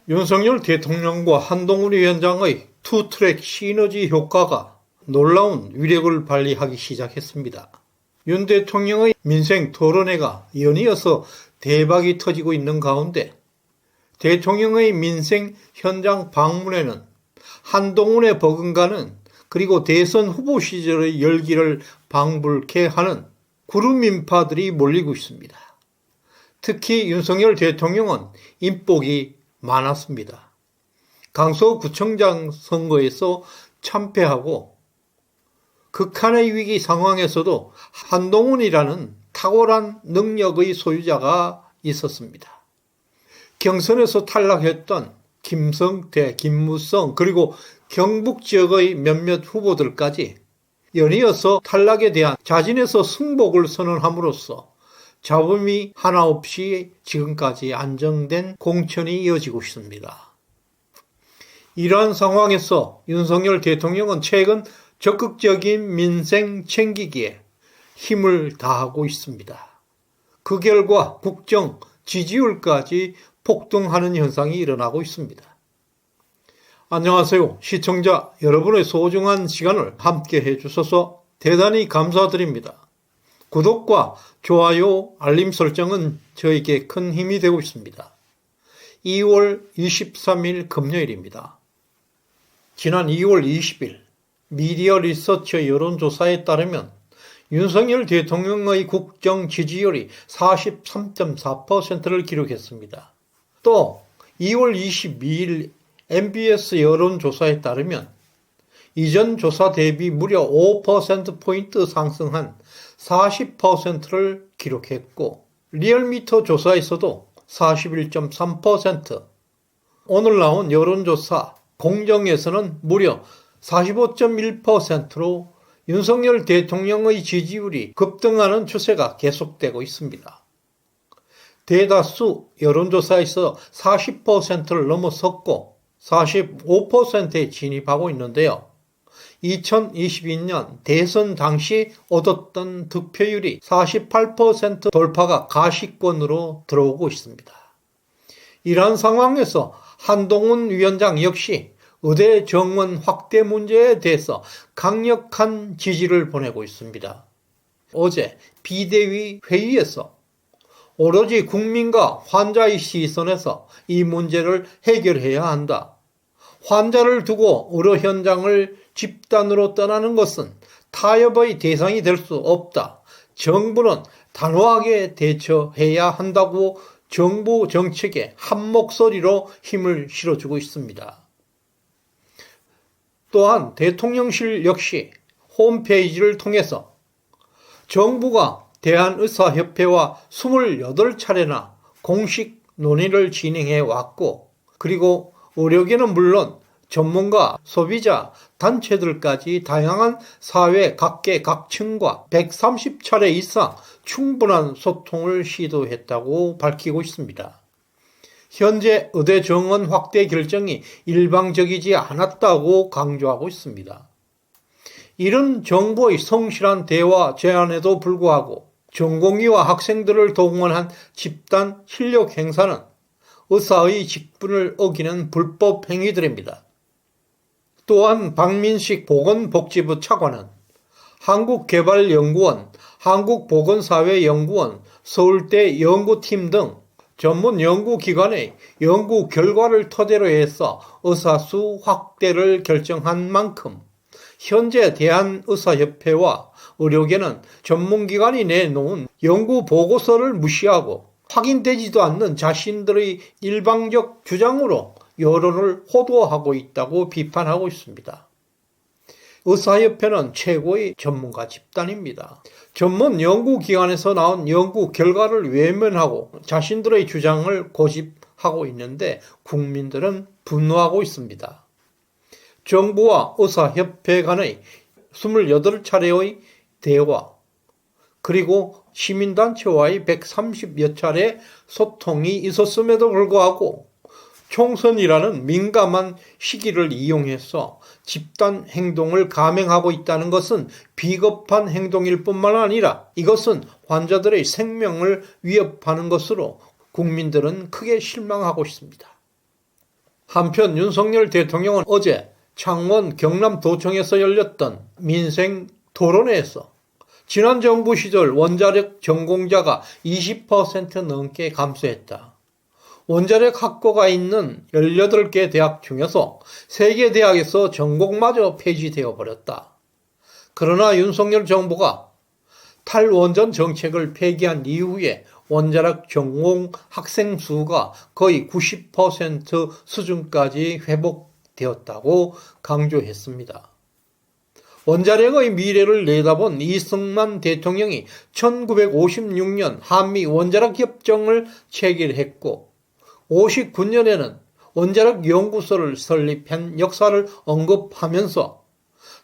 윤석열 대통령과 한동훈 위원장의 투트랙 시너지 효과가 놀라운 위력을 발휘하기 시작했습니다. 윤 대통령의 민생 토론회가 연이어서 대박이 터지고 있는 가운데 대통령의 민생 현장 방문에는 한동훈의 버금가는 그리고 대선 후보 시절의 열기를 방불케 하는 구름 인파들이 몰리고 있습니다. 특히 윤석열 대통령은 인복이 많았습니다. 강서구청장 선거에서 참패하고 극한의 위기 상황에서도 한동훈이라는 탁월한 능력의 소유자가 있었습니다. 경선에서 탈락했던 김성태, 김무성 그리고 경북 지역의 몇몇 후보들까지 연이어서 탈락에 대한 자진해서 승복을 선언함으로써 잡음이 하나 없이 지금까지 안정된 공천이 이어지고 있습니다. 이러한 상황에서 윤석열 대통령은 최근 적극적인 민생 챙기기에 힘을 다하고 있습니다. 그 결과 국정 지지율까지 폭등하는 현상이 일어나고 있습니다. 안녕하세요. 시청자 여러분의 소중한 시간을 함께 해주셔서 대단히 감사드립니다. 구독과 좋아요, 알림 설정은 저에게 큰 힘이 되고 있습니다. 2월 23일 금요일입니다. 지난 2월 20일 미디어 리서치 여론조사에 따르면 윤석열 대통령의 국정 지지율이 43.4%를 기록했습니다. 또 2월 22일 MBS 여론조사에 따르면 이전 조사 대비 무려 5%포인트 상승한 40%를 기록했고 리얼미터 조사에서도 41.3%, 오늘 나온 여론조사 공정에서는 무려 45.1%로 윤석열 대통령의 지지율이 급등하는 추세가 계속되고 있습니다. 대다수 여론조사에서 40%를 넘어섰고 45%에 진입하고 있는데요. 2022년 대선 당시 얻었던 득표율이 48% 돌파가 가시권으로 들어오고 있습니다. 이러한 상황에서 한동훈 위원장 역시 의대 정원 확대 문제에 대해서 강력한 지지를 보내고 있습니다. 어제 비대위 회의에서 오로지 국민과 환자의 시선에서 이 문제를 해결해야 한다. 환자를 두고 의료 현장을 집단으로 떠나는 것은 타협의 대상이 될 수 없다. 정부는 단호하게 대처해야 한다고 정부 정책에 한 목소리로 힘을 실어주고 있습니다. 또한 대통령실 역시 홈페이지를 통해서 정부가 대한의사협회와 28차례나 공식 논의를 진행해 왔고, 그리고 의료계는 물론 전문가, 소비자, 단체들까지 다양한 사회 각계 각층과 130차례 이상 충분한 소통을 시도했다고 밝히고 있습니다. 현재 의대 정원 확대 결정이 일방적이지 않았다고 강조하고 있습니다. 이런 정부의 성실한 대화 제안에도 불구하고 전공의와 학생들을 동원한 집단 실력 행사는 의사의 직분을 어기는 불법 행위들입니다. 또한 박민식 보건복지부 차관은 한국개발연구원, 한국보건사회연구원, 서울대 연구팀 등 전문 연구기관의 연구 결과를 토대로 해서 의사수 확대를 결정한 만큼 현재 대한의사협회와 의료계는 전문기관이 내놓은 연구보고서를 무시하고 확인되지도 않는 자신들의 일방적 주장으로 여론을 호도하고 있다고 비판하고 있습니다. 의사협회는 최고의 전문가 집단입니다. 전문 연구기관에서 나온 연구 결과를 외면하고 자신들의 주장을 고집하고 있는데 국민들은 분노하고 있습니다. 정부와 의사협회 간의 28차례의 대화, 그리고 시민단체와의 130여 차례 소통이 있었음에도 불구하고 총선이라는 민감한 시기를 이용해서 집단 행동을 감행하고 있다는 것은 비겁한 행동일 뿐만 아니라 이것은 환자들의 생명을 위협하는 것으로 국민들은 크게 실망하고 있습니다. 한편 윤석열 대통령은 어제 창원 경남도청에서 열렸던 민생 토론회에서 지난 정부 시절 원자력 전공자가 20% 넘게 감소했다. 원자력 학과가 있는 18개 대학 중에서 3개 대학에서 전공마저 폐지되어 버렸다. 그러나 윤석열 정부가 탈원전 정책을 폐기한 이후에 원자력 전공 학생 수가 거의 90% 수준까지 회복되었다고 강조했습니다. 원자력의 미래를 내다본 이승만 대통령이 1956년 한미 원자력 협정을 체결했고 59년에는 원자력 연구소를 설립한 역사를 언급하면서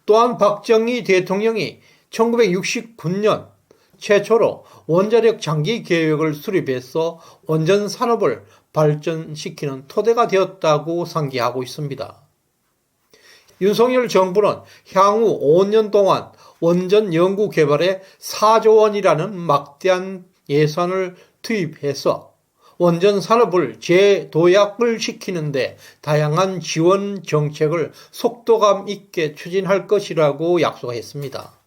또한 박정희 대통령이 1969년 최초로 원자력 장기 계획을 수립해서 원전 산업을 발전시키는 토대가 되었다고 상기하고 있습니다. 윤석열 정부는 향후 5년 동안 원전 연구 개발에 4조 원이라는 막대한 예산을 투입해서 원전 산업을 재도약을 시키는데 다양한 지원 정책을 속도감 있게 추진할 것이라고 약속했습니다.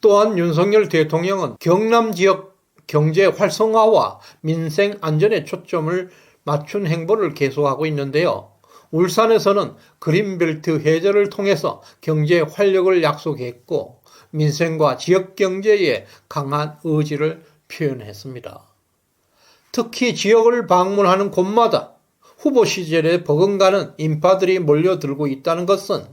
또한 윤석열 대통령은 경남 지역 경제 활성화와 민생 안전에 초점을 맞춘 행보를 계속하고 있는데요. 울산에서는 그린벨트 해제를 통해서 경제 활력을 약속했고 민생과 지역 경제에 강한 의지를 표현했습니다. 특히 지역을 방문하는 곳마다 후보 시절에 버금가는 인파들이 몰려들고 있다는 것은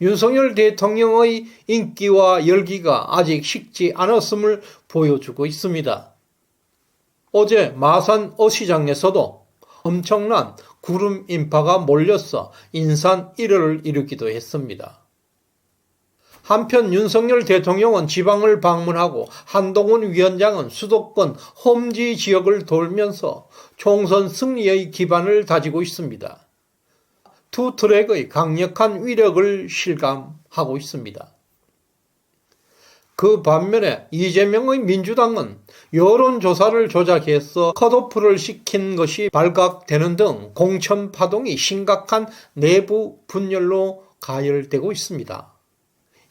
윤석열 대통령의 인기와 열기가 아직 식지 않았음을 보여주고 있습니다. 어제 마산 어시장에서도 엄청난 구름 인파가 몰려서 인산 1호를 이루기도 했습니다. 한편 윤석열 대통령은 지방을 방문하고 한동훈 위원장은 수도권 험지 지역을 돌면서 총선 승리의 기반을 다지고 있습니다. 투 트랙의 강력한 위력을 실감하고 있습니다. 그 반면에 이재명의 민주당은 여론조사를 조작해서 컷오프를 시킨 것이 발각되는 등 공천 파동이 심각한 내부 분열로 가열되고 있습니다.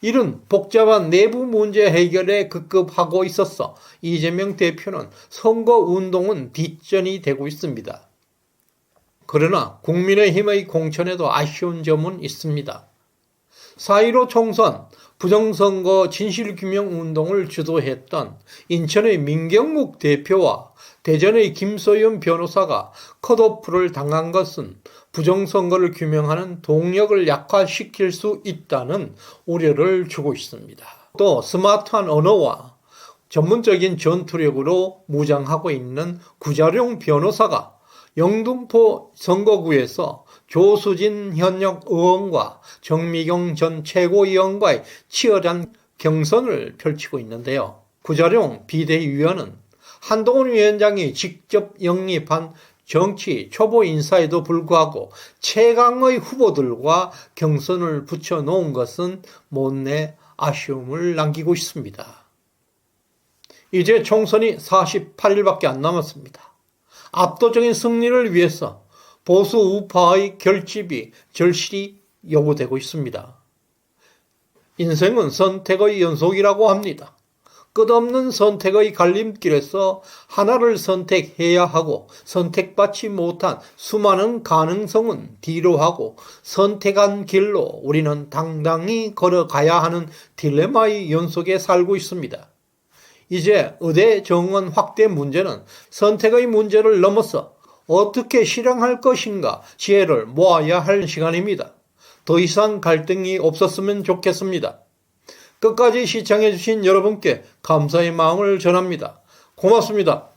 이런 복잡한 내부 문제 해결에 급급하고 있어서 이재명 대표는 선거운동은 뒷전이 되고 있습니다. 그러나 국민의힘의 공천에도 아쉬운 점은 있습니다. 4.15 총선 부정선거 진실규명운동을 주도했던 인천의 민경욱 대표와 대전의 김소연 변호사가 컷오프를 당한 것은 부정선거를 규명하는 동력을 약화시킬 수 있다는 우려를 주고 있습니다. 또 스마트한 언어와 전문적인 전투력으로 무장하고 있는 구자룡 변호사가 영등포 선거구에서 조수진 현역 의원과 정미경 전 최고위원과의 치열한 경선을 펼치고 있는데요. 구자룡 비대위원은 한동훈 위원장이 직접 영입한 정치 초보 인사에도 불구하고 최강의 후보들과 경선을 붙여놓은 것은 못내 아쉬움을 남기고 있습니다. 이제 총선이 48일밖에 안 남았습니다. 압도적인 승리를 위해서 보수 우파의 결집이 절실히 요구되고 있습니다. 인생은 선택의 연속이라고 합니다. 끝없는 선택의 갈림길에서 하나를 선택해야 하고 선택받지 못한 수많은 가능성은 뒤로 하고 선택한 길로 우리는 당당히 걸어가야 하는 딜레마의 연속에 살고 있습니다. 이제 의대 정원 확대 문제는 선택의 문제를 넘어서 어떻게 실행할 것인가 지혜를 모아야 할 시간입니다. 더 이상 갈등이 없었으면 좋겠습니다. 끝까지 시청해주신 여러분께 감사의 마음을 전합니다. 고맙습니다.